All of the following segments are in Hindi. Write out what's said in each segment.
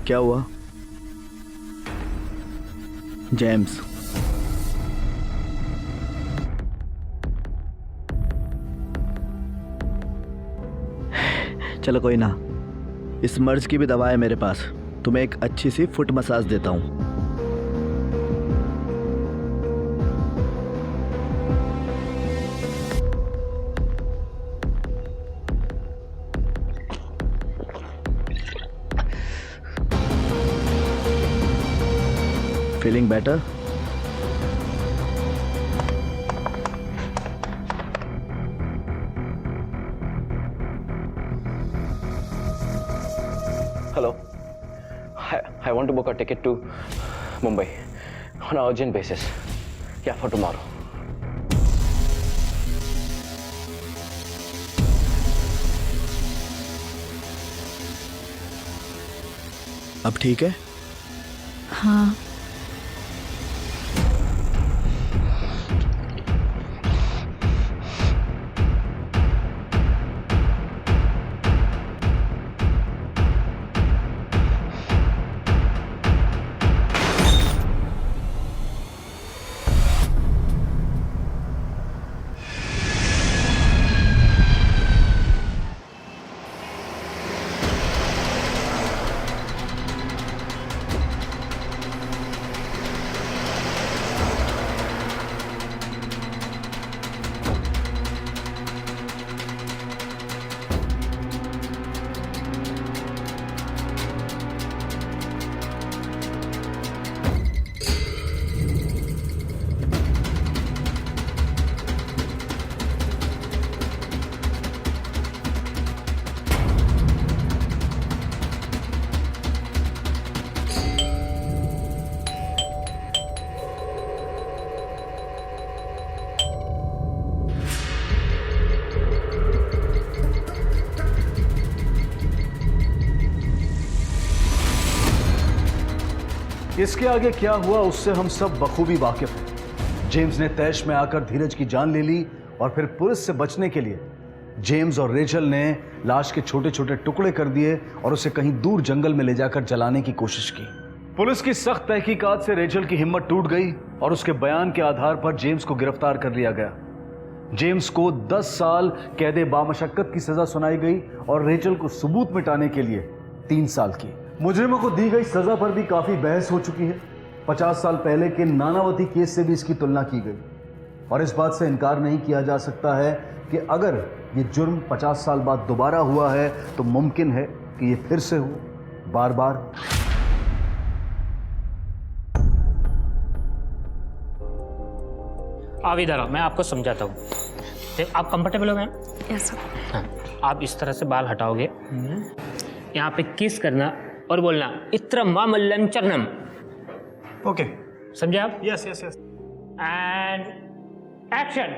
क्या हुआ? जेम्स, चलो कोई ना, इस मर्ज की भी दवा है मेरे पास। तुम्हें एक अच्छी सी फुट मसाज देता हूँ। Feeling better? Hello. I want to book a ticket to Mumbai on an urgent basis. Yeah, for tomorrow. अब ठीक है? हाँ। इसके आगे क्या हुआ उससे हम सब बखूबी वाकिफ हैं। जेम्स ने तैश में आकर धीरज की जान ले ली और फिर पुलिस से बचने के लिए जेम्स और रेचल ने लाश के छोटे छोटे टुकड़े कर दिए और उसे कहीं दूर जंगल में ले जाकर जलाने की कोशिश की। पुलिस की सख्त तहकीकात से रेचल की हिम्मत टूट गई और उसके बयान के आधार पर जेम्स को गिरफ्तार कर लिया गया। जेम्स को 10 साल कैदे बामशक्कत की सजा सुनाई गई और रेचल को सबूत मिटाने के लिए 3 साल की। मुजरिमों को दी गई सजा पर भी काफी बहस हो चुकी है। 50 साल पहले के नानावती केस से भी इसकी तुलना की गई और इस बात से इनकार नहीं किया जा सकता है कि अगर ये जुर्म 50 साल बाद दोबारा हुआ है तो मुमकिन है कि ये फिर से हो, बार बार। आप इधर आओ, मैं आपको समझाता हूँ। आप कंफर्टेबल हो मैम? Yes sir. हाँ, आप इस तरह से बाल हटाओगे, यहाँ पे किस करना और बोलना इत्र मामल्लम चरणम। ओके, समझे आप? Yes yes yes. And action.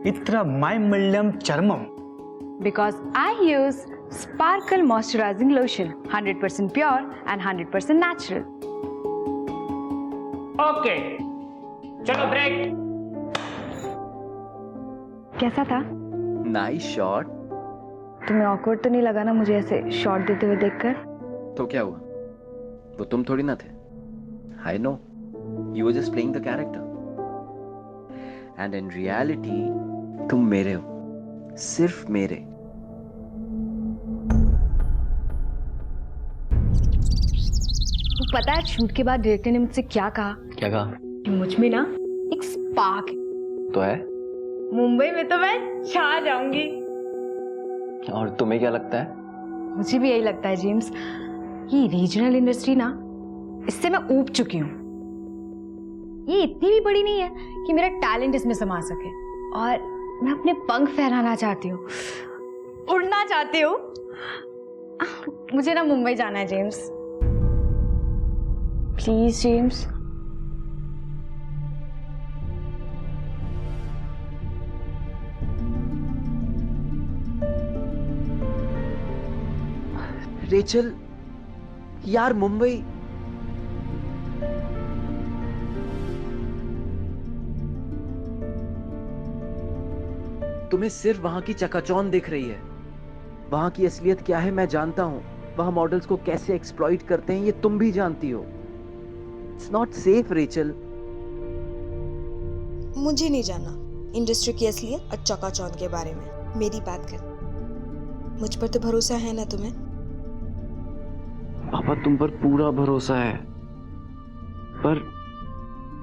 इत्र माइमल्लम चर्मम। Because I use Sparkle Moisturizing Lotion, 100% pure and 100% natural. Okay, चलो ब्रेक। कैसा था? Nice shot. तुम्हें ऑकवर्ड तो नहीं लगा ना मुझे ऐसे शॉट देते हुए देखकर? तो क्या हुआ? वो तुम थोड़ी ना थे। I know, you were just playing the character and in reality तुम मेरे हो, सिर्फ मेरे। वो पता है शूट के बाद डायरेक्टर ने मुझसे क्या कहा? क्या कहा? कि मुझ में ना एक स्पार्क है। तो है। मुंबई में तो मैं छा जाऊंगी। और तुम्हें क्या लगता है? मुझे भी यही लगता है जेम्स। ये रीजनल इंडस्ट्री ना, इससे मैं ऊब चुकी हूँ। ये इतनी भी बड़ी नहीं है कि मेरा टैलेंट इसमें समा सके और मैं अपने पंख फहराना चाहती हूँ, उड़ना चाहती हूँ। मुझे ना मुंबई जाना है जेम्स, प्लीज जेम्स। रेचल यार, मुंबई तुम्हें सिर्फ वहां की चकाचौंध दिख रही है। वहां की असलियत क्या है मैं जानता हूं। वहां मॉडल्स को कैसे एक्सप्लॉइट करते हैं ये तुम भी जानती हो। It's not safe Rachel. मुझे नहीं जानना इंडस्ट्री की असलियत और चकाचौंध के बारे में। मेरी बात कर, मुझ पर तो भरोसा है ना तुम्हें? पापा तुम पर पूरा भरोसा है, पर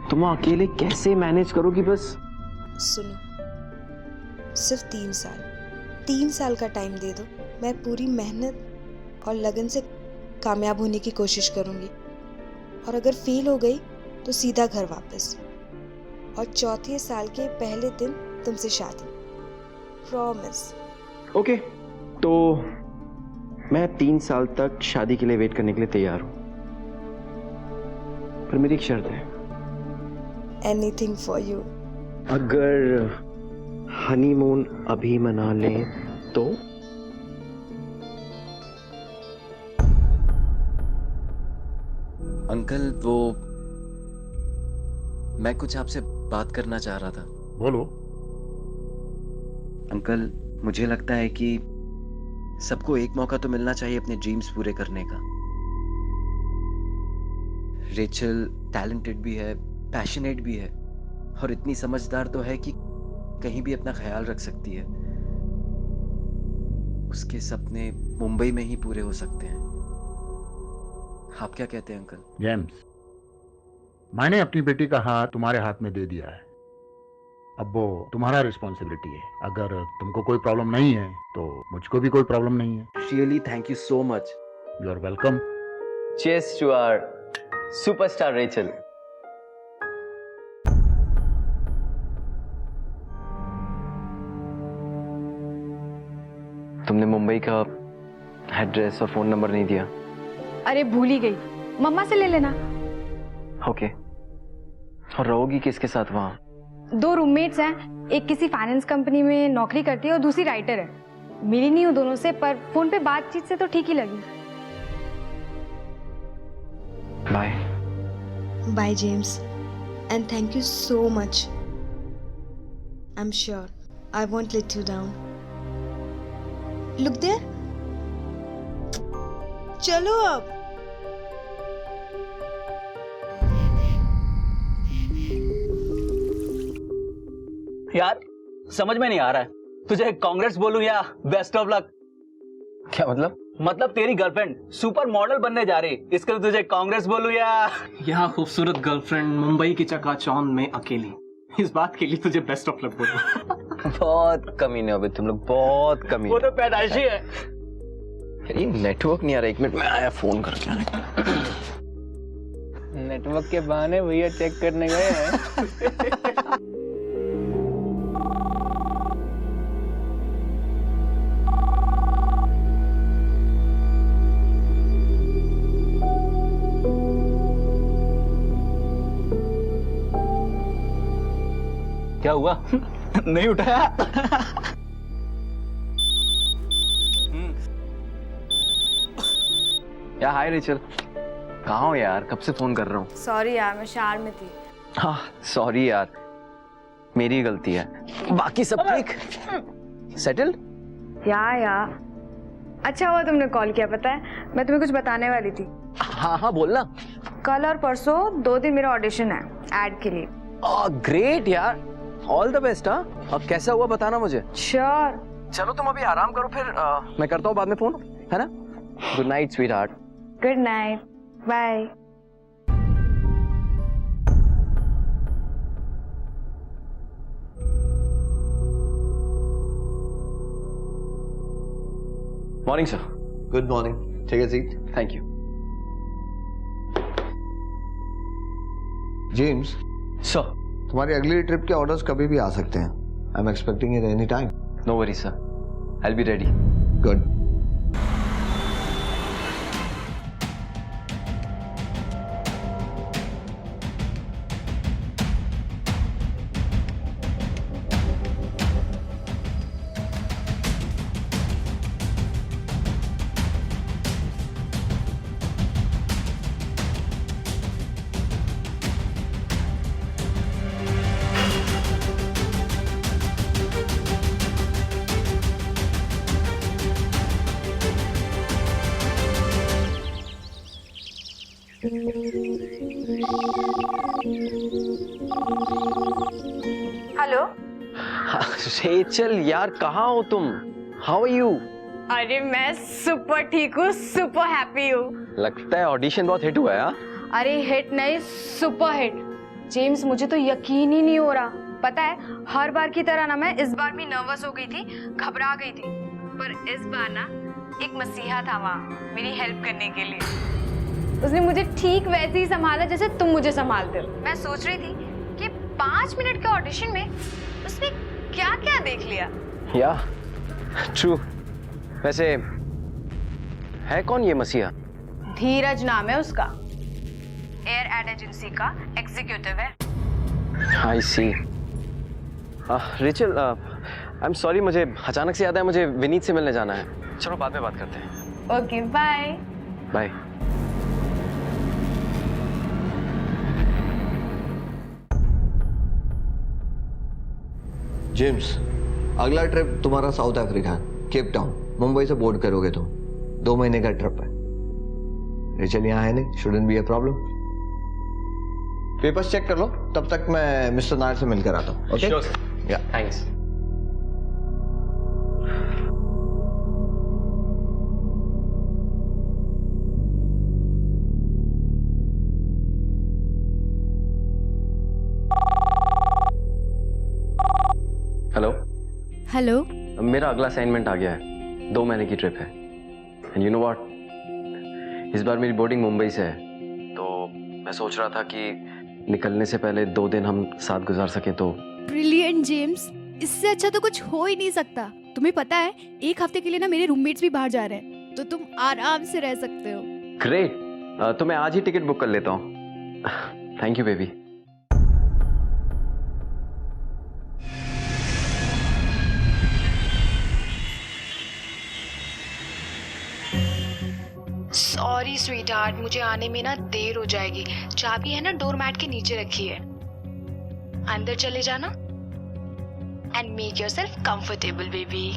तुम अकेले कैसे मैनेज करोगी? बस सुनो, सिर्फ 3 साल का टाइम दे दो। मैं पूरी मेहनत और लगन से कामयाब होने की कोशिश करूंगी, और अगर फेल हो गई तो सीधा घर वापस, और चौथे साल के पहले दिन तुमसे शादी। प्रॉमिस। ओके, तो मैं 3 साल तक शादी के लिए वेट करने के लिए तैयार हूं, पर मेरी एक शर्त है। Anything for you. अगर हनीमून अभी मना लें तो? अंकल वो मैं कुछ आपसे बात करना चाह रहा था। बोलो। अंकल मुझे लगता है कि सबको एक मौका तो मिलना चाहिए अपने ड्रीम्स पूरे करने का। रेचल टैलेंटेड भी है, पैशनेट भी है, और इतनी समझदार तो है कि कहीं भी अपना ख्याल रख सकती है। उसके सपने मुंबई में ही पूरे हो सकते हैं। आप क्या कहते हैं अंकल? जेम्स, मैंने अपनी बेटी का हाथ तुम्हारे हाथ में दे दिया है। अब वो तुम्हारा रिस्पॉन्सिबिलिटी है। अगर तुमको कोई प्रॉब्लम नहीं है तो मुझको भी कोई प्रॉब्लम नहीं है। Really thank you so much. You are welcome. Cheers to our superstar Rachel. तुमने मुंबई का एड्रेस और फोन नंबर नहीं दिया। अरे भूल ही गई, मम्मा से ले लेना। ओके। और रहोगी किसके साथ वहां? 2 रूममेट्स हैं, एक किसी फाइनेंस कंपनी में नौकरी करती है और दूसरी राइटर है। मिली नहीं हूँ दोनों से, पर फोन पे बातचीत से तो ठीक ही लगी। Bye. Bye James, and thank you so much. I am sure I want let you down. Look there, चलो अब। यार समझ में नहीं आ रहा है, तुझे कांग्रेस बोलूं या बेस्ट ऑफ लक? क्या मतलब? मतलब तेरी गर्लफ्रेंड सुपर मॉडल बनने जा रही, इसके लिए तुझे कांग्रेस बोलूं या खूबसूरत गर्लफ्रेंड मुंबई की चकाचौंध में अकेली, इस बात के लिए तुझे बेस्ट ऑफ लक बोलूं। बहुत कमीने हो बे तुम लोग, बहुत कमीने। वो तो पैदाइशी है। ये नेटवर्क नहीं आ रहा। 1 मिनट में आया, फोन करके आने। नेटवर्क के बहाने भैया चेक करने गए हैं। क्या हुआ? नहीं उठाया? या हाय रेचल, कहाँ हो यार? कब से फोन कर रहा हूँ। सॉरी यार, मैं शहर में थी। हाँ सॉरी यार, मेरी गलती है। बाकी सब ठीक? सेटल? यार अच्छा हुआ तुमने कॉल किया। पता है मैं तुम्हें कुछ बताने वाली थी। हाँ हाँ बोलना। कल और परसों 2 दिन मेरा ऑडिशन है एड के लिए। ग्रेट यार, ऑल द बेस्ट। हाँ अब कैसा हुआ बताना मुझे। श्योर। चलो तुम अभी आराम करो, फिर मैं करता हूँ बाद में फोन, है ना? Good night sweet heart. Good night, bye. Morning sir. Good morning, take a seat. Thank you. James sir, तुम्हारी अगली ट्रिप के ऑर्डर्स कभी भी आ सकते हैं। I am expecting it any time. No worry sir, I will be ready. Good. Hello. Rachel यार, कहाँ हो तुम? How are you? अरे मैं सुपर ठीक हूँ, सुपर हैप्पी हूँ। लगता है ऑडिशन बहुत हिट हुआ है। अरे हिट नहीं, सुपर हिट। जेम्स, मुझे तो यकीन ही नहीं हो रहा। पता है, हर बार की तरह ना मैं इस बार भी नर्वस हो गई थी, घबरा गई थी, पर इस बार ना एक मसीहा था वहाँ मेरी हेल्प करने के लिए। उसने मुझे ठीक वैसे ही संभाला जैसे तुम मुझे संभालते हो। मैं सोच रही थी कि 5 मिनट के ऑडिशन में उसने क्या क्या देख लिया। या ट्रू। वैसे है कौन ये मसीहा? धीरज नाम है उसका, एयर एड एजेंसी का एग्जीक्यूटिव है। आई सी। रेचल, आई एम सॉरी, मुझे अचानक से याद है, मुझे विनीत से मिलने जाना है। चलो बाद में बात करते हैं। Okay, bye bye. जेम्स, अगला ट्रिप तुम्हारा south Africa, Cape Town. Mumbai से बोर्ड करोगे तुम। 2 महीने का ट्रिप है। रेचल यहाँ है नहीं, shouldn't be a problem. Papers check कर लो, तब तक मैं मिस्टर नायर से मिलकर आता हूँ। ओके? Sure sir. या थैंक्स। हेलो। हेलो। मेरा अगला असाइनमेंट आ गया है। 2 महीने की ट्रिप है। एंड यू नो व्हाट, इस बार मेरी बोर्डिंग मुंबई से है, तो मैं सोच रहा था कि निकलने से पहले 2 दिन हम साथ गुजार सके तो। ब्रिलियंट जेम्स, इससे अच्छा तो कुछ हो ही नहीं सकता। तुम्हें पता है, 1 हफ्ते के लिए ना मेरे रूममेट्स भी बाहर जा रहे हैं, तो तुम आराम से रह सकते हो। ग्रेट। तो मैं आज ही टिकट बुक कर लेता हूँ। Thank you baby. Sorry sweetheart, मुझे आने में ना देर हो जाएगी। चाबी है ना डोर मैट के नीचे रखी है, अंदर चले जाना and make yourself comfortable baby.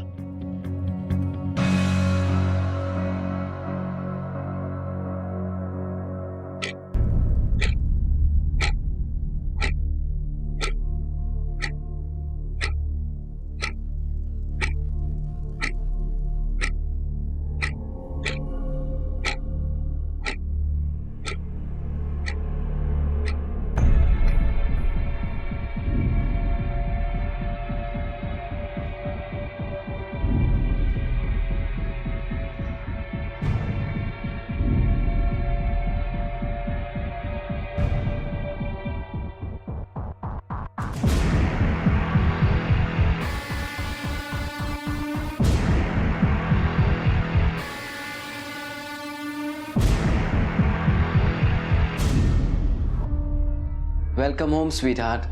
Welcome home sweetheart.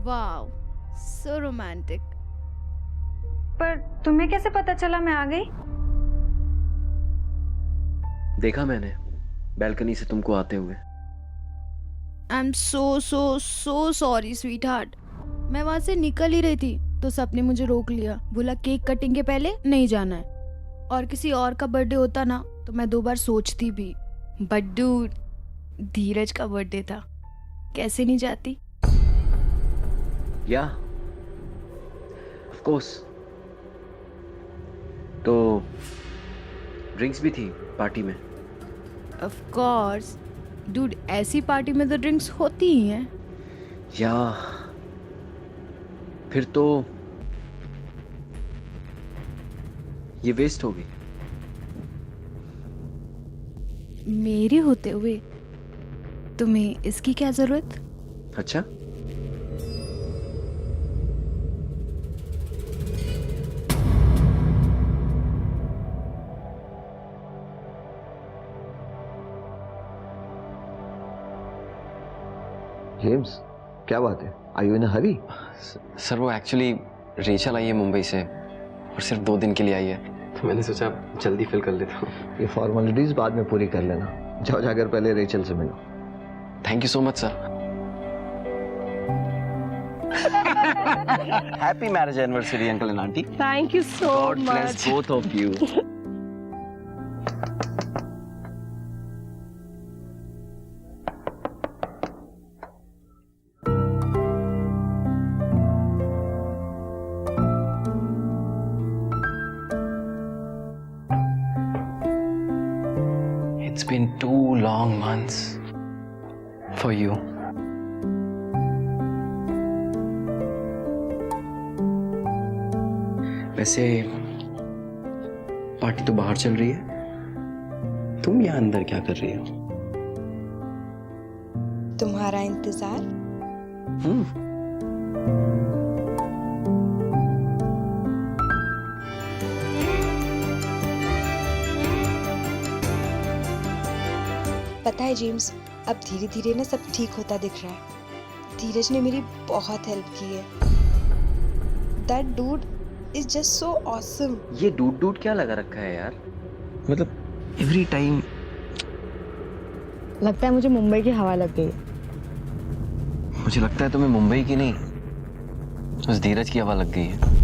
Wow, so romantic. पर तुम्हें कैसे पता चला मैं आ गई? देखा मैंने बैल्कनी से तुमको आते हुए। I am so sorry sweetheart. मैं वहां से निकल ही रही थी तो सबने मुझे रोक लिया, बोला केक कटिंग के पहले नहीं जाना है। और किसी और का बर्थडे होता ना तो मैं 2 बार सोचती भी, बट डूड, धीरज का बर्थडे था, कैसे नहीं जाती। या ऑफ कोर्स। तो ड्रिंक्स भी थी पार्टी में? ऑफ कोर्स डूड, ऐसी पार्टी में तो ड्रिंक्स होती ही हैं। या फिर तो ये वेस्ट होगी। मेरी होते हुए तुम्हें इसकी क्या जरूरत? अच्छा, जेम्स, क्या बात है? Are you in a hurry? Sir वो एक्चुअली रेचल आई है मुंबई से और सिर्फ 2 दिन के लिए आई है, तो मैंने सोचा जल्दी फिल कर लेता हूँ। ये फॉर्मेलिटीज बाद में पूरी कर लेना। जाओ, जाकर पहले रेचल से मिलो। Thank you so much sir. Happy marriage anniversary uncle and aunty. Thank you so God bless both of you. It's been 2 long months for you. वैसे पार्टी तो बाहर चल रही है, तुम यहाँ अंदर क्या कर रही हो? तुम्हारा इंतजार। पता है जेम्स, अब धीरे धीरे ना सब ठीक होता दिख रहा है। धीरज ने मेरी बहुत हेल्प की है। That dude is just so awesome. ये डूड क्या लगा रखा है यार? मतलब एवरी टाइम। लगता है मुझे मुंबई की हवा लग गई। मुझे लगता है तुम्हें मुंबई की नहीं, उस धीरज की हवा लग गई है।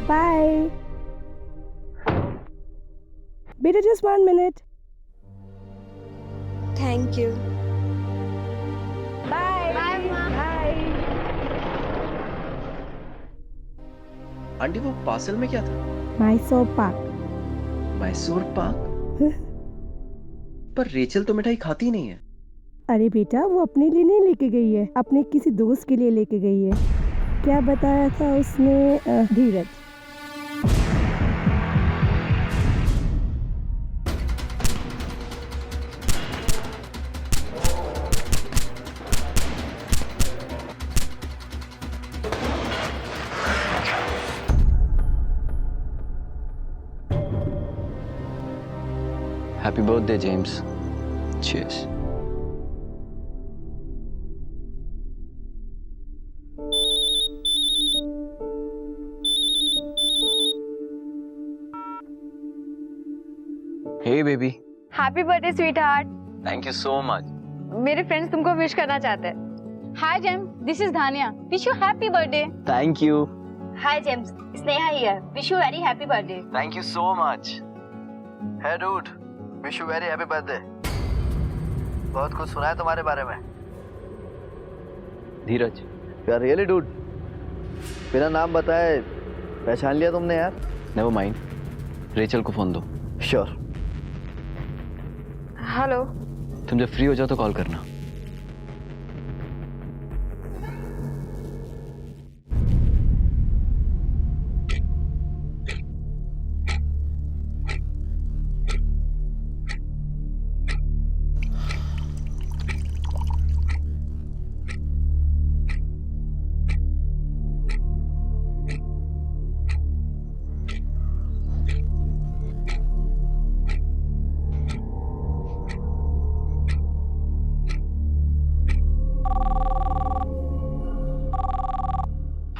Bye. Beta, just 1 minute. Thank you. Bye. Bye, Mom. Bye. Aunty वो पार्सल में क्या था? Mysore Pak. मैसूर पाक? पर रेचल तो मिठाई खाती नहीं है। अरे बेटा, वो अपने लिए नहीं लेके गई है, अपने किसी दोस्त के लिए लेके गई है। क्या बताया था उसने? Dheeraj. Happy birthday, James. Cheers. Hey, baby. Happy birthday sweet heart. Thank you so much. मेरे फ्रेंड्स तुमको विश करना चाहते हैं। Hi Jem, this is Dhaniya, wish you happy birthday. Thank you. Hi James, Sneha here, wish you very happy birthday. Thank you so much. Hey dude, wish you very happy birthday. बहुत कुछ सुना है तुम्हारे बारे में। धीरज। यार रियली डूड, बिना नाम बताए पहचान लिया तुमने यार। नेवर माइंड, रेचल को फोन दो। श्योर। हेलो। तुम जब फ्री हो जाओ तो कॉल करना।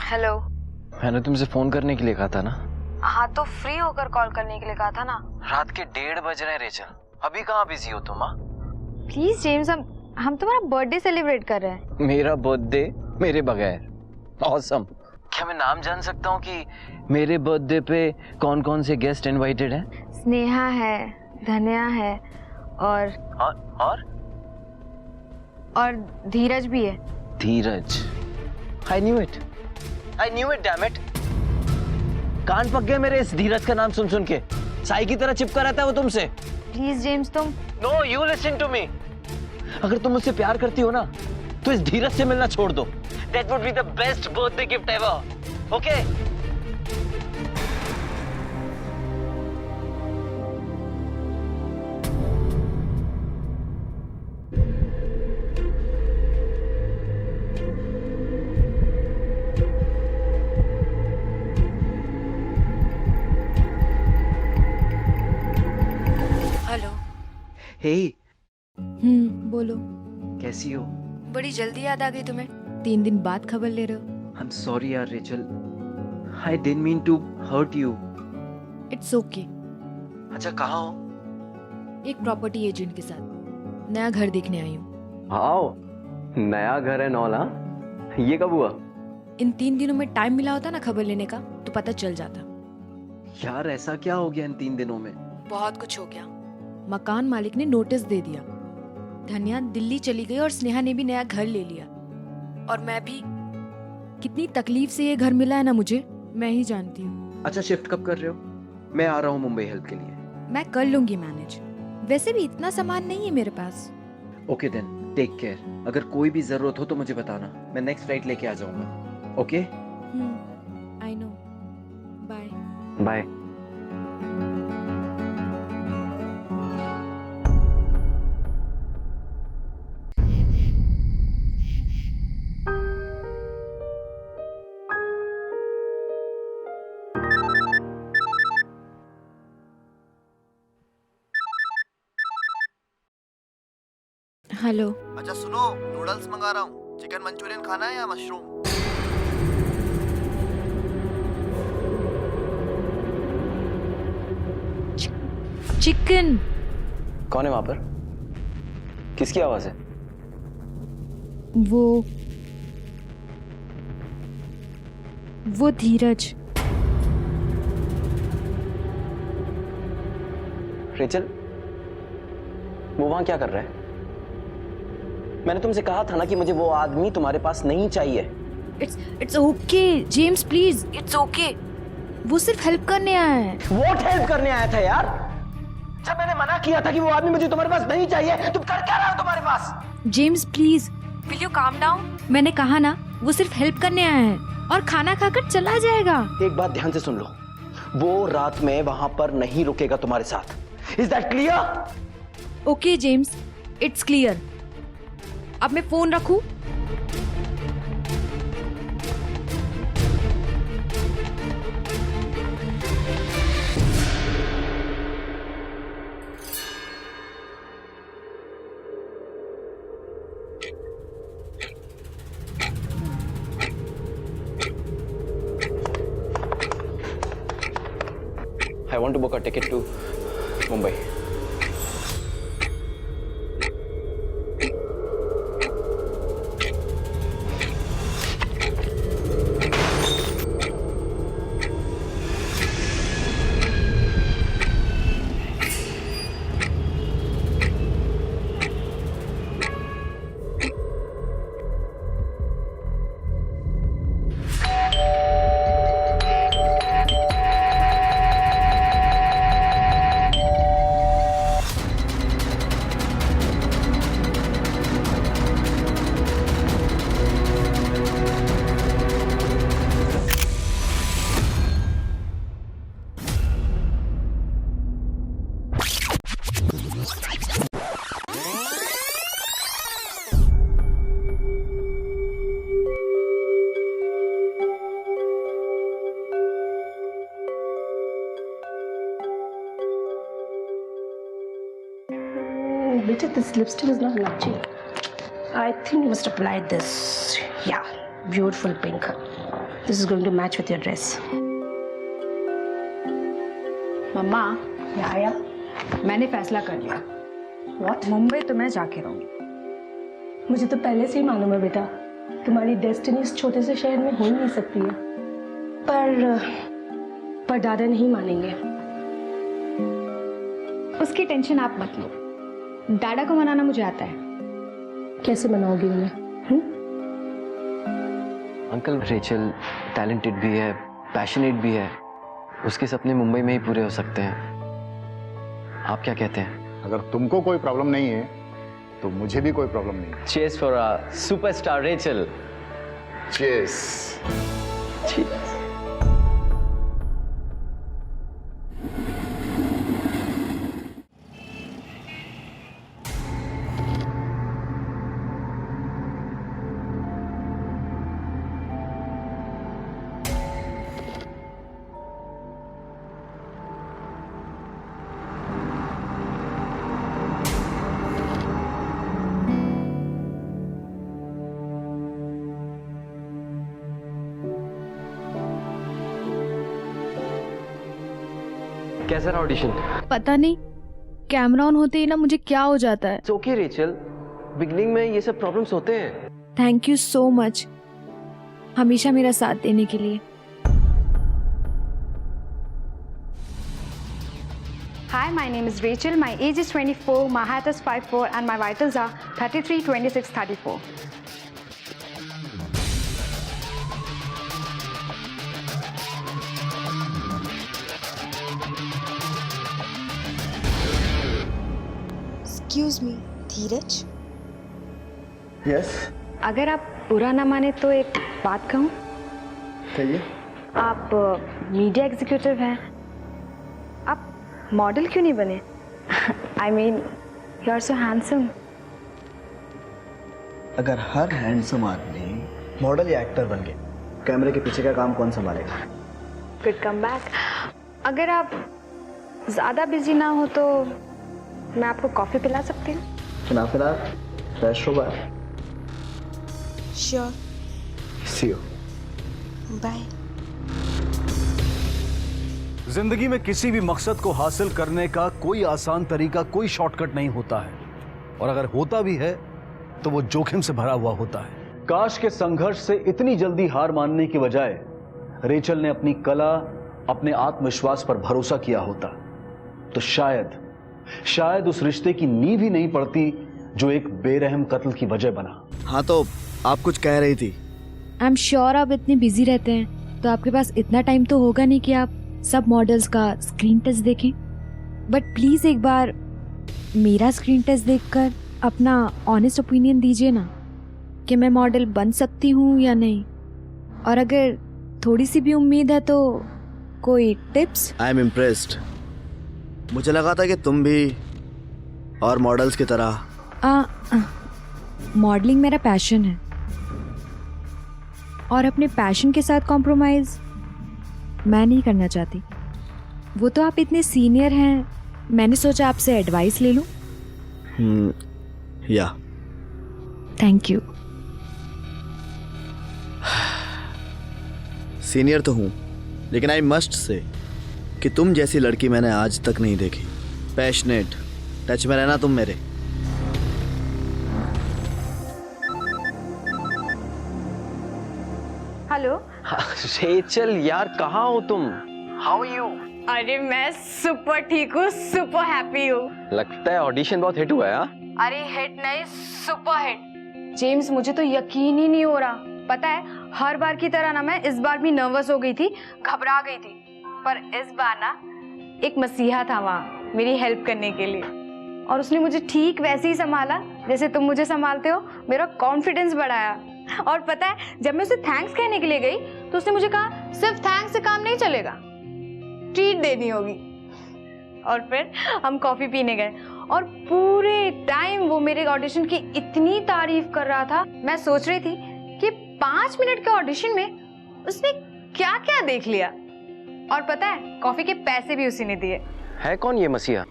हेलो। मैंने तुमसे फोन करने के लिए कहा था ना। हाँ तो फ्री होकर कॉल करने के लिए कहा था ना। रात के 1:30 बज रहे हैं रेचल, अभी कहाँ बिजी हो तुम? प्लीज जेम्स, हम तुम्हारा बर्थडे सेलिब्रेट कर रहे हैं। मेरा बर्थडे मेरे बगैर? ऑसम। क्या मैं नाम जान सकता हूँ कि मेरे बर्थडे पे कौन कौन से गेस्ट इनवाइटेड हैं? स्नेहा है, धन्या है और धीरज भी है। धीरज? I knew it, damn it. कान पक गए मेरे इस धीरज का नाम सुन सुन के। साई की तरह चिपका रहता है वो तुमसे। प्लीज जेम्स तुम। No, you listen to me. अगर तुम मुझसे प्यार करती हो ना, तो इस धीरज से मिलना छोड़ दो। That would be the best birthday gift ever. Okay? Hello. Hey, बोलो। कैसी हो? बड़ी जल्दी याद आ गई तुम्हें। 3 दिन बाद खबर ले रहे हो। I'm sorry यार Rachel, I didn't mean to hurt you. It's okay. अच्छा कहाँ हो? एक प्रॉपर्टी एजेंट के साथ नया घर देखने आई हूँ। आओ, नया घर है नौला। ये कब हुआ? इन 3 दिनों में टाइम मिला होता ना खबर लेने का तो पता चल जाता। यार ऐसा क्या हो गया इन 3 दिनों में? बहुत कुछ हो गया। मकान मालिक ने नोटिस दे दिया, धन्या दिल्ली चली गई और स्नेहा ने भी नया घर ले लिया। और मैं भी, कितनी तकलीफ से ये घर मिला है ना मुझे, मैं ही जानती हूँ। अच्छा शिफ्ट कब कर रहे हो? मैं आ रहा हूँ मुंबई हेल्प के लिए। मैं कर लूंगी मैनेज, वैसे भी इतना सामान नहीं है मेरे पास। Okay then, take care. अगर कोई भी जरूरत हो तो मुझे बताना, मैं नेक्स्ट फ्लाइट लेके आ जाऊंगा। Okay I know. Bye bye. Hello. अच्छा सुनो, नूडल्स मंगा रहा हूँ। चिकन मंचूरियन खाना है या मशरूम? चिकन। कौन है वहां पर? किसकी आवाज है? वो धीरज। रेचल, वो वहां क्या कर रहा है? मैंने तुमसे कहा था ना कि मुझे वो आदमी तुम्हारे पास नहीं चाहिए। It's okay James, please it's okay. वो सिर्फ हेल्प करने आया है। व्हाट हेल्प करने आया था यार? जब मैंने मना किया था कि वो आदमी मुझे तुम्हारे पास नहीं चाहिए, तुम कर क्या रहे हो तुम्हारे पास? James please, will you calm down? मैंने कहा ना, वो सिर्फ हेल्प करने आया है और खाना खाकर चला जाएगा। एक बात ध्यान से सुन लो, वो रात में वहां पर नहीं रुकेगा तुम्हारे साथ। Is that clear? Okay James, it's clear. अब मैं फोन रखूं? I want to book a ticket to Mumbai. Beta, this lipstick is not matching. I think you must apply this. Yeah, beautiful pink. This is going to match with your dress. Mamma, Yeah. मैंने फैसला कर लिया। What? मुंबई तो मैं जाके रहूंगी। मुझे तो पहले से ही मालूम है बेटा, तुम्हारी डेस्टिनी इस छोटे से शहर में हो ही नहीं सकती है। पर दादा नहीं मानेंगे। उसकी टेंशन आप मत लो, डाडा को मनाना मुझे आता है। कैसे मनाओगी उन्हें? अंकल, रेचल टैलेंटेड भी है, पैशनेट भी है। उसके सपने मुंबई में ही पूरे हो सकते हैं। आप क्या कहते हैं? अगर तुमको कोई प्रॉब्लम नहीं है तो मुझे भी कोई प्रॉब्लम नहीं है। Cheers for a superstar Rachel. Cheers. Cheers. कैसा रहा ऑडिशन? पता नहीं, कैमरा ऑन होते ही ना मुझे क्या हो जाता है। इट्स ओके रेचल, बिगनिंग में ये सब प्रॉब्लम्स होते हैं। थैंक यू सो मच हमेशा मेरा साथ देने के लिए। Hi, my name is Rachel. My age is 24, my height is 5'4", and my vitals are 33, 26, 34. Excuse me, Dheeraj? Yes, अगर आप बुरा ना माने तो एक बात कहूँ? कहिए। आप मीडिया एग्जीक्यूटिव हैं, आप मॉडल क्यों नहीं बने? I mean you are so handsome. अगर हर हैंडसम आदमी मॉडल या एक्टर बन गए, कैमरे के पीछे का काम कौन संभालेगा? Good come back. अगर आप ज़्यादा बिजी ना हो तो मैं आपको कॉफ़ी पिला सकती हूँ। फिलहाल फ्रेश हो bye. Sure. See you. Bye. जिंदगी में किसी भी मकसद को हासिल करने का कोई आसान तरीका, कोई शॉर्टकट नहीं होता है, और अगर होता भी है तो वो जोखिम से भरा हुआ होता है। काश के संघर्ष से इतनी जल्दी हार मानने की बजाय रेचल ने अपनी कला, अपने आत्मविश्वास पर भरोसा किया होता तो शायद उस रिश्ते की नींव ही नहीं पड़ती जो एक बेरहम कत्ल की वजह बना। हाँ, तो आप कुछ कह रही थी। आई एम श्योर आप इतने बिजी रहते हैं तो आपके पास इतना टाइम तो होगा नहीं कि आप सब मॉडल्स का स्क्रीन टेस्ट देखें, बट प्लीज एक बार मेरा स्क्रीन टेस्ट देखकर अपना ऑनेस्ट ओपिनियन दीजिए ना कि मैं मॉडल बन सकती हूँ या नहीं, और अगर थोड़ी सी भी उम्मीद है तो कोई टिप्स। I am impressed. मुझे लगा था कि तुम भी और मॉडल्स की तरह। मॉडलिंग मेरा पैशन है और अपने पैशन के साथ कॉम्प्रोमाइज मैं नहीं करना चाहती। वो तो आप इतने सीनियर हैं, मैंने सोचा आपसे एडवाइस ले लूं। या थैंक यू। सीनियर तो हूँ, लेकिन आई मस्ट से कि तुम जैसी लड़की मैंने आज तक नहीं देखी। पैशनेट, टच में रहना तुम मेरे। हेलो रेचल यार, कहाँ हो तुम? How are you? अरे मैं सुपर ठीक हूँ, सुपर हैप्पी हूँ। लगता है ऑडिशन बहुत हिट हुआ है। हाँ, अरे हिट नहीं, सुपर हिट। जेम्स, मुझे तो यकीन ही नहीं हो रहा। पता है, हर बार की तरह ना मैं इस बार भी नर्वस हो गई थी, घबरा गई थी, पर इस बार ना एक मसीहा था वहाँ मेरी हेल्प करने के लिए, और उसने मुझे ठीक वैसे ही संभाला जैसे तुम मुझे संभालते हो। मेरा कॉन्फिडेंस बढ़ाया। और पता है, जब मैं उसे थैंक्स कहने के लिए गई तो उसने मुझे कहा सिर्फ थैंक्स से काम नहीं चलेगा, ट्रीट देनी होगी। और फिर हम कॉफी पीने गए और पूरे टाइम वो मेरे ऑडिशन की इतनी तारीफ कर रहा था। मैं सोच रही थी कि 5 मिनट के ऑडिशन में उसने क्या क्या देख लिया। और पता है, कॉफी के पैसे भी उसी ने दिए। है कौन ये मसीहा?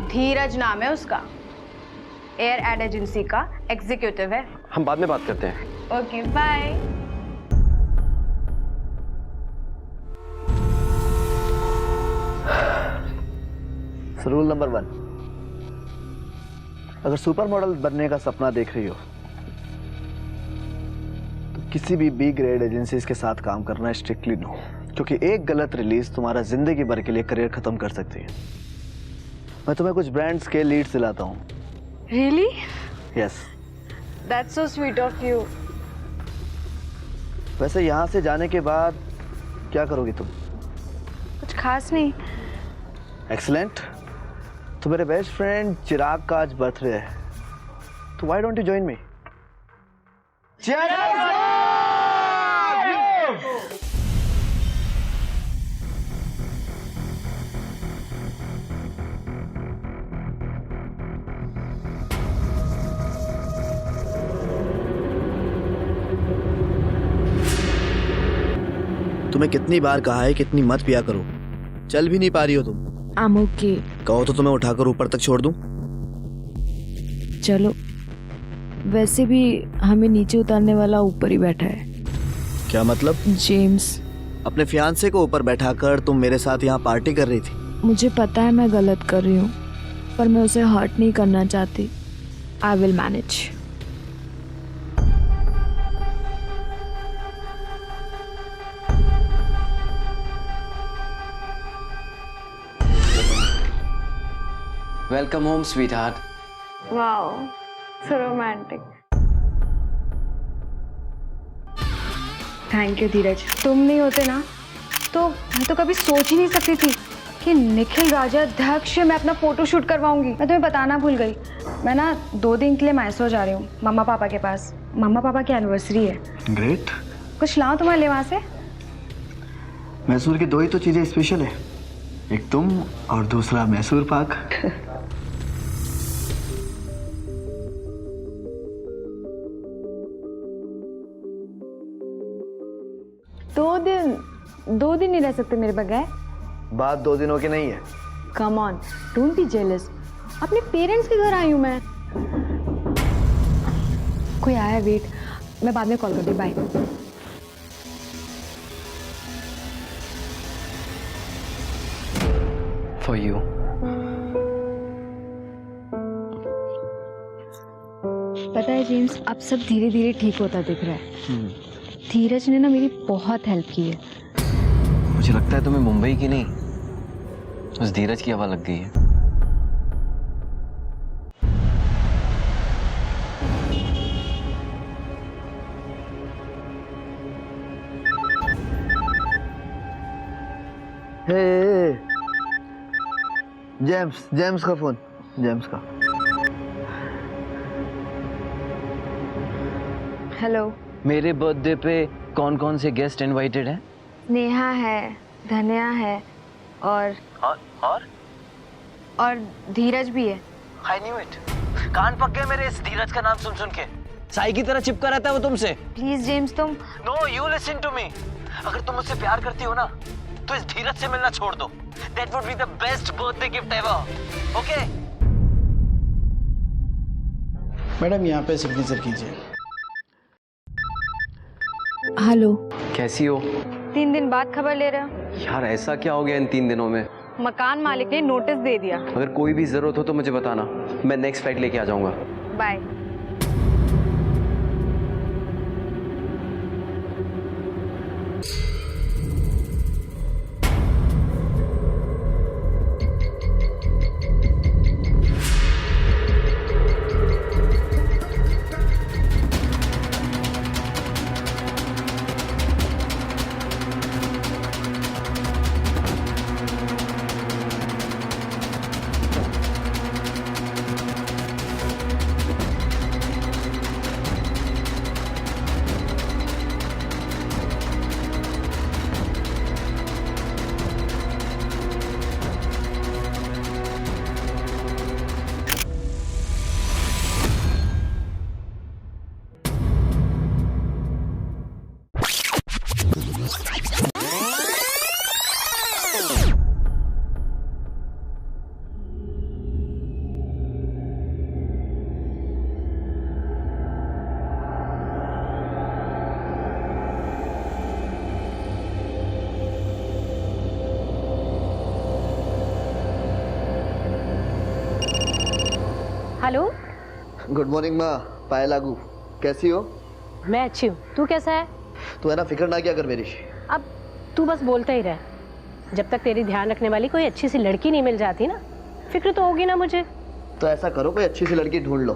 धीरज नाम है उसका, एयर एड एजेंसी का एग्जीक्यूटिव है। हम बाद में बात करते हैं। Okay bye. रूल नंबर 1, अगर सुपर मॉडल बनने का सपना देख रही हो तो किसी भी बी ग्रेड एजेंसीज के साथ काम करना स्ट्रिक्टली नो, क्योंकि एक गलत रिलीज तुम्हारा जिंदगी भर के लिए करियर खत्म कर सकती है। मैं तुम्हें कुछ ब्रांड्स के लीड्स दिलाता हूँ। Really? Yes. That's so sweet of you. वैसे यहाँ से जाने के बाद क्या करोगी तुम? कुछ खास नहीं। एक्सीलेंट। तो मेरे बेस्ट फ्रेंड चिराग का आज बर्थडे है, तो why don't you join me? तुम्हें कितनी बार कहा है कि इतनी मत पिया करो, चल भी नहीं पा रही हो तुम। I'm okay. कहो तो तुम्हें उठाकर ऊपर तक छोड़ दूं? चलो, वैसे भी हमें नीचे उतारने वाला ऊपर ही बैठा है। क्या मतलब? जेम्स। अपने फियांसे को ऊपर बैठाकर तुम मेरे साथ यहाँ पार्टी कर रही थी। मुझे पता है मैं गलत कर रही हूँ, पर मैं उसे हर्ट नहीं करना चाहती। I will manage. Welcome home sweetheart. Wow, so romantic. Thank you Dheeraj. तुम नहीं होते ना तो मैं तो कभी सोच ही नहीं सकती थी कि निखिल राजाध्यक्ष मैं अपना फोटो शूट करवाऊंगी। मैं तुम्हें बताना भूल गई, मैं ना 2 दिन के लिए मैसूर जा रही हूँ मम्मा पापा के पास। मम्मा पापा की एनिवर्सरी है। ग्रेट। कुछ लाऊं तुम्हारे लिए वहाँ से? मैसूर की 2 ही तो चीजें स्पेशल है, एक तुम और दूसरा मैसूर पाक। दो दिन नहीं रह सकते मेरे बगैर? बात 2 दिनों की नहीं है। Come on, don't be jealous. अपने पेरेंट्स के घर आई हूँ मैं। कोई आया है, वेट, मैं बाद में कॉल करती हूँ, बाय। For you. पता है जेम्स, अब सब धीरे धीरे ठीक होता दिख रहा है। धीरज ने ना मेरी बहुत हेल्प की है। मुझे लगता है तुम्हें मुंबई की नहीं, उस धीरज की हवा लग गई है। हे जेम्स का फोन, जेम्स का। हेलो। मेरे बर्थडे पे कौन कौन से गेस्ट इनवाइटेड हैं? नेहा है, धन्या है और धीरज भी है। I knew it. कान पक गए मेरे इस धीरज का नाम सुन सुन के। साई की तरह चिपका रहता है वो तुमसे। प्लीज जेम्स, तुम। No, you listen to me. अगर तुम मुझसे प्यार करती हो ना, तो इस धीरज से मिलना छोड़ दो। That would be the best birthday gift ever. Okay? Madam यहाँ पे सिग्नेचर कीजिए। हेलो। कैसी हो? 3 दिन बाद खबर ले रहे हो? यार ऐसा क्या हो गया इन 3 दिनों में? मकान मालिक ने नोटिस दे दिया। अगर कोई भी जरूरत हो तो मुझे बताना, मैं नेक्स्ट फ्लाइट लेके आ जाऊंगा। बाय। हेलो। गुड मॉर्निंग माँ, पायल लागू, कैसी हो? मैं अच्छी हूँ, तू कैसा है? तू है ना, फिक्र ना किया कर मेरी। अब तू बस बोलता ही रह। जब तक तेरी ध्यान रखने वाली कोई अच्छी सी लड़की नहीं मिल जाती ना, फिक्र तो होगी ना मुझे। तो ऐसा करो, कोई अच्छी सी लड़की ढूंढ लो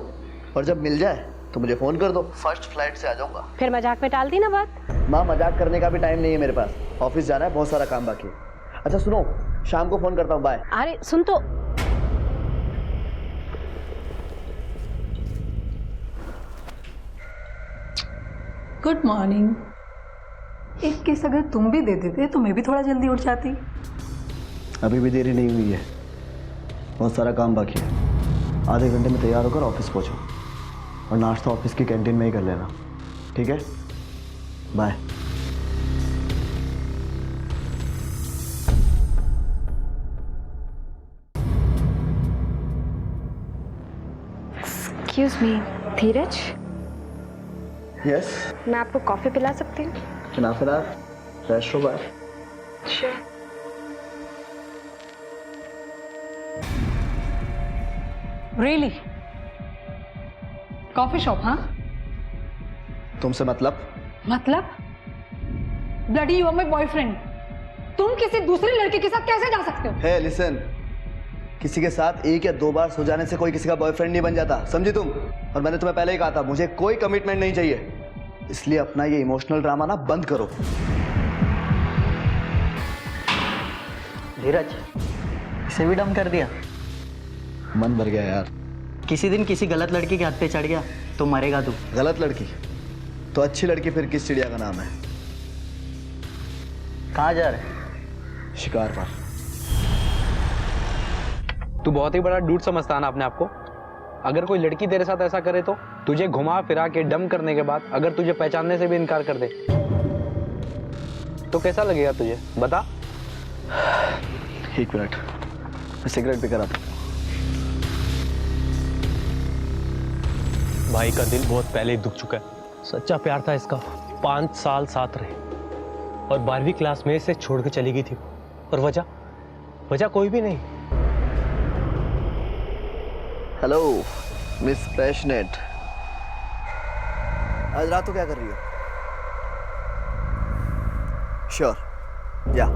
और जब मिल जाए तो मुझे फोन कर दो, फर्स्ट फ्लाइट से आ जाऊंगा। फिर मजाक में टाल दी ना बात। माँ, मजाक करने का भी टाइम नहीं है मेरे पास, ऑफिस जाना है, बहुत सारा काम बाकी है। अच्छा सुनो, शाम को फोन करता हूँ, बाय। अरे सुन तो। Good morning. एक किस अगर तुम भी दे देते तो मैं भी थोड़ा जल्दी उठ जाती। अभी भी देरी नहीं हुई है, बहुत सारा काम बाकी है। आधे घंटे में तैयार होकर ऑफिस पहुंचो और नाश्ता ऑफिस की कैंटीन में ही कर लेना, ठीक है? Bye. Excuse me, Dheeraj. Yes. मैं आपको कॉफी पिला सकती हूँ? फिलहाल फ्रेश हो bye. Sure. Really? Coffee shop? हाँ। तुमसे मतलब? मतलब? Bloody you are my boyfriend. तुम किसी दूसरी लड़के के साथ कैसे जा सकते हो? हे लिसन, किसी के साथ 1 या 2 बार सो जाने से कोई किसी का बॉयफ्रेंड नहीं बन जाता, समझी तुम? और मैंने तुम्हें पहले ही कहा था, मुझे कोई कमिटमेंट नहीं चाहिए, इसलिए अपना ये इमोशनल ड्रामा ना बंद करो। धीरज, इसे भी डम कर दिया। मन भर गया यार। किसी दिन किसी गलत लड़की के हाथ पे चढ़ गया तो मरेगा तू। गलत लड़की? तो अच्छी लड़की फिर किस चिड़िया का नाम है? कहाँ जा रहे? शिकार पर। तू बहुत ही बड़ा डूड समझता है ना अपने आप को। अगर कोई लड़की तेरे साथ ऐसा करे तो तुझे घुमा फिरा के डम करने के बाद अगर तुझे पहचानने से भी इनकार कर दे तो कैसा लगेगा तुझे, बता। एक मिनट, मैं सिगरेट भी करा था। भाई का दिल बहुत पहले ही दुख चुका है। सच्चा प्यार था इसका। 5 साल साथ रहे और 12वीं क्लास में इसे छोड़ के चली गई थी। और वजह कोई भी नहीं। हेलो मिस पैशनेट, आज रात को क्या कर रही हो? श्योर, या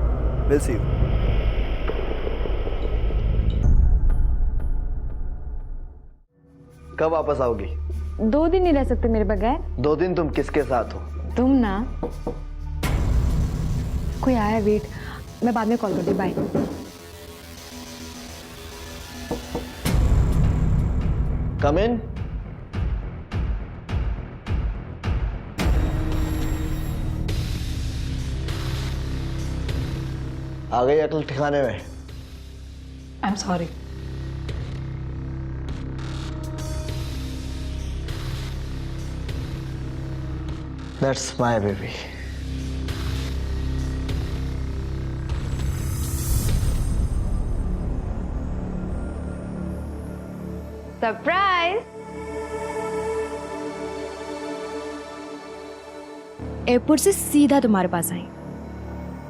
विल सी यू। कब वापस आओगी? 2 दिन नहीं रह सकते मेरे बगैर। 2 दिन तुम किसके साथ हो? तुम ना। कोई आया, वेट, मैं बाद में कॉल करती हूँ, बाय। कम इन। आ गई अकल ठिकाने में? I am sorry. That's my baby. Surprise. Airport से सीधा तुम्हारे पास आई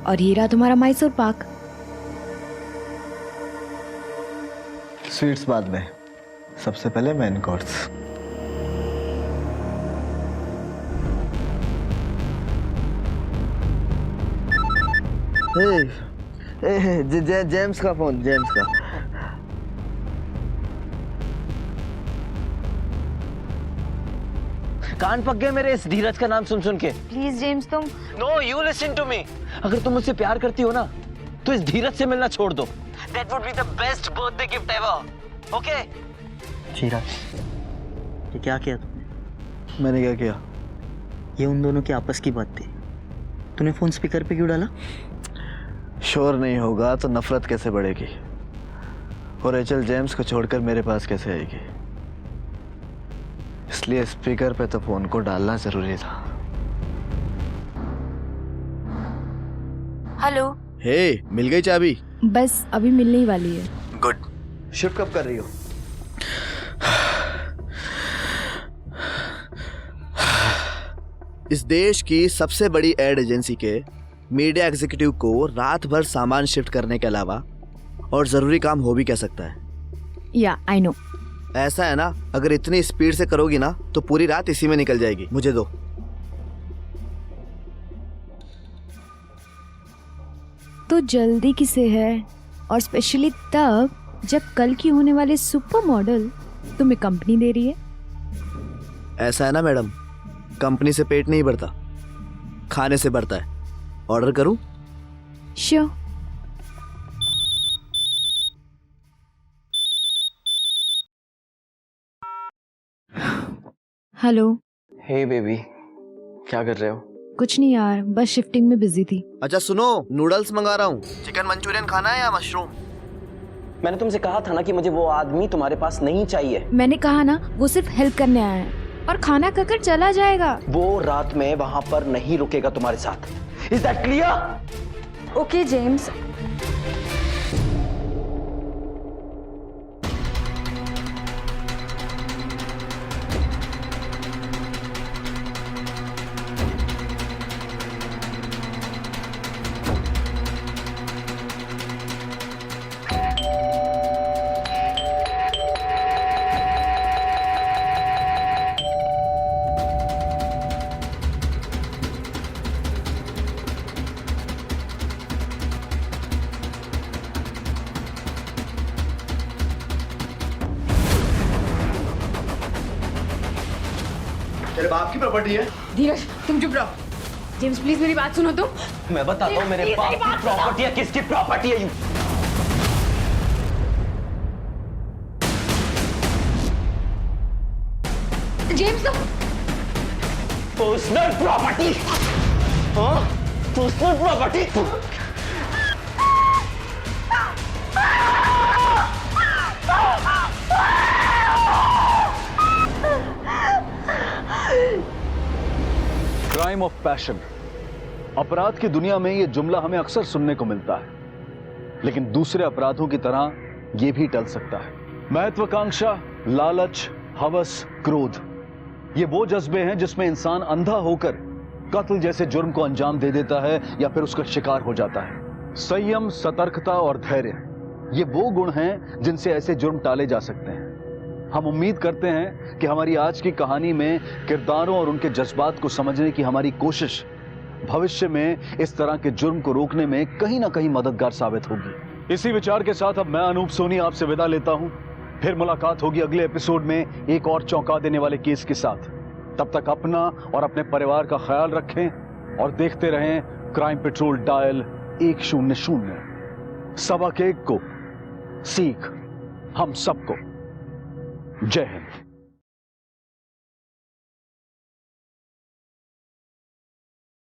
और ये रहा तुम्हारा मैसूर पाक। स्वीट्स बाद में, सबसे पहले मेन कोर्स। जेम्स का फोन, जेम्स का। कान पक गए मेरे इस धीरज का नाम सुन सुन के। प्लीज जेम्स, तुम। No, you listen to me. अगर तुम मुझसे प्यार करती हो ना तो इस धीरज से मिलना छोड़ दो। That would be the best birthday gift ever. Okay? Dheeraj, ये क्या किया तुमने? मैंने क्या किया? ये उन दोनों की आपस की बात थी। तूने फोन स्पीकर पे क्यों डाला? शोर नहीं होगा तो नफरत कैसे बढ़ेगी? और रेचल जेम्स को छोड़कर मेरे पास कैसे आएगी? इसलिए स्पीकर पे तो फोन को डालना जरूरी था। हेलो। हे, मिल गई चाबी? बस अभी मिलने ही वाली है। गुड। शिफ्ट कब कर रही हो? इस देश की सबसे बड़ी एड एजेंसी के मीडिया एग्जीक्यूटिव को रात भर सामान शिफ्ट करने के अलावा और जरूरी काम हो भी क्या सकता है? या आई नो। ऐसा है ना, अगर इतनी स्पीड से करोगी ना तो पूरी रात इसी में निकल जाएगी। मुझे दो। तो जल्दी किसे है, और स्पेशली तब जब कल की होने वाले सुपर मॉडल तुम्हें कंपनी दे रही है। ऐसा है ना मैडम, कंपनी से पेट नहीं भरता, खाने से भरता है। ऑर्डर करूं? श्योर। हेलो। हे बेबी, क्या कर रहे हो? कुछ नहीं यार, बस शिफ्टिंग में बिजी थी। अच्छा सुनो, नूडल्स मंगा रहा हूँ। चिकन मंचूरियन खाना है या मशरूम? मैंने तुमसे कहा था ना कि मुझे वो आदमी तुम्हारे पास नहीं चाहिए। मैंने कहा ना, वो सिर्फ हेल्प करने आया है और खाना खाकर चला जाएगा। वो रात में वहां पर नहीं रुकेगा तुम्हारे साथ। Is that clear? Okay James. तेरे बाप की प्रॉपर्टी है। धीरज, तुम चुप रहो। जेम्स प्लीज मेरी बात सुनो तुम। मैं बताता हूँ मेरे बाप की प्रॉपर्टी है किसकी प्रॉपर्टी है। जेम्स तो पर्सनल प्रॉपर्टी, हाँ personal property. Crime of passion. अपराध की दुनिया में यह जुमला हमें अक्सर सुनने को मिलता है, लेकिन दूसरे अपराधों की तरह यह भी टल सकता है। महत्वाकांक्षा, लालच, हवस, क्रोध, ये वो जज्बे हैं जिसमें इंसान अंधा होकर कत्ल जैसे जुर्म को अंजाम दे देता है या फिर उसका शिकार हो जाता है। संयम, सतर्कता और धैर्य, ये वो गुण हैं जिनसे ऐसे जुर्म टाले जा सकते हैं। हम उम्मीद करते हैं कि हमारी आज की कहानी में किरदारों और उनके जज्बात को समझने की हमारी कोशिश भविष्य में इस तरह के जुर्म को रोकने में कहीं ना कहीं मददगार साबित होगी। इसी विचार के साथ अब मैं अनूप सोनी आपसे विदा लेता हूं। फिर मुलाकात होगी अगले एपिसोड में एक और चौंका देने वाले केस के साथ। तब तक अपना और अपने परिवार का ख्याल रखें और देखते रहें क्राइम पेट्रोल डायल 100। सबक एक को, सीख हम सबको। जय हिंद।